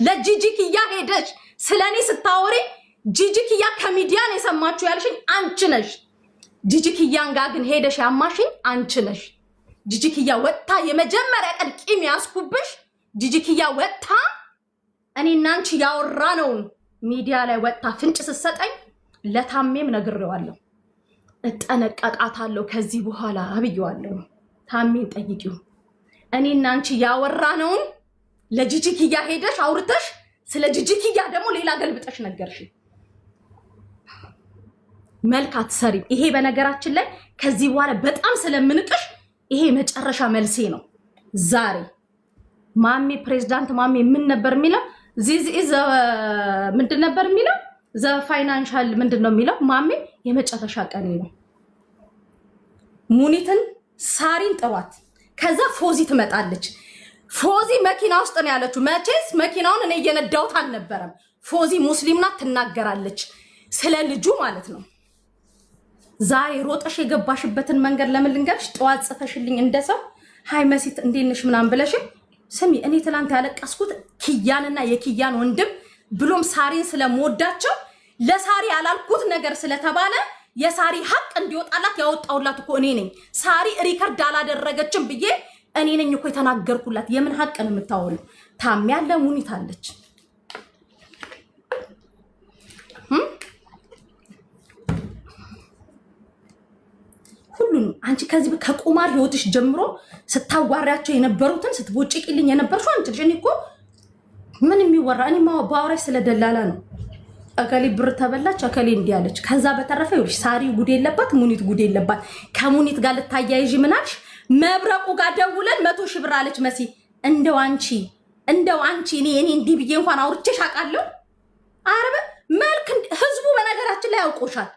ለጂጂኪያ ሄደሽ ስለኔ ስታወሪ ጂጂኪያ ከሚዲያ ነው የሰማችሁ ያልሽኝ አንቺ ነሽ። ጂጂኪያን ጋር ግን ሄደሽ ያማሽኝ አንቺ ነሽ። ጂጂኪያ ወጣ የመጀመሪያ ቀን ቂም ያስኩብሽ ጂጂኪያ ወጣ እኔና አንቺ ያወራነው ሚዲያ ላይ ወጣ ፍንጭ ስትሰጠኝ ለታሜም ነግሬዋለሁ። እጠነቀቃታለሁ ከዚህ በኋላ አብየዋለሁ። ታሜን ጠይቂው። እኔና አንቺ ያወራነው ለጂጂኪያ ሄደሽ አውርተሽ ስለ ጂጂኪያ ደግሞ ሌላ ገልብጠሽ ነገርሽ። መልካት ሰሪ ይሄ በነገራችን ላይ ከዚህ በኋላ በጣም ስለምንቅሽ ይሄ መጨረሻ መልሴ ነው። ዛሬ ማሜ ፕሬዝዳንት ማሜ ምን ነበር የሚለው? ዚዝ ኢዝ ምንድን ነበር የሚለው? ዘ ፋይናንሻል ምንድን ነው የሚለው? ማሜ የመጨረሻ ቀኔ ነው። ሙኒትን ሳሪን ጥሯት። ከዛ ፎዚ ትመጣለች። ፎዚ መኪና ውስጥ ነው ያለችው። መቼስ መኪናውን እኔ እየነዳሁት አልነበረም። ፎዚ ሙስሊም ናት፣ ትናገራለች ስለ ልጁ ማለት ነው። ዛሬ ሮጠሽ የገባሽበትን መንገድ ለምን ልንገርሽ? ጠዋት ጽፈሽልኝ እንደሰው ሃይ መሲት እንዴት ነሽ ምናምን ብለሽ ስሚ፣ እኔ ትላንት ያለቀስኩት ኪያንና የኪያን ወንድም ብሎም ሳሪን ስለምወዳቸው ለሳሪ ያላልኩት ነገር ስለተባለ የሳሪ ሀቅ እንዲወጣላት ያወጣውላት እኮ እኔ ነኝ። ሳሪ ሪከርድ አላደረገችም ብዬ እኔ ነኝ እኮ የተናገርኩላት። የምን ሀቅ ነው የምታወሉ? ታም ያለ ሙኒት አለች። ሁሉንም አንቺ ከዚህ ከቁማር ህይወትሽ ጀምሮ ስታዋሪያቸው የነበሩትን ስትቦጭቂልኝ የነበርሽው አንቺ ልጅ። እኔ እኮ ምን የሚወራ እኔ ባወራሽ ስለደላላ ነው። አከሊ ብር ተበላች፣ አከሊ እንዲያለች። ከዛ በተረፈ ይኸውልሽ ሳሪ ጉድ የለባት፣ ሙኒት ጉድ የለባት። ከሙኒት ጋር ልታያይዥ ምናልሽ? መብረቁ ጋር ደውለን 100 ሺህ ብር አለች መሲ። እንደው አንቺ እኔ እንዲህ ብዬ እንኳን አውርቼሽ አውቃለሁ? አረበ መልክ ህዝቡ በነገራችን ላይ ያውቆሻል።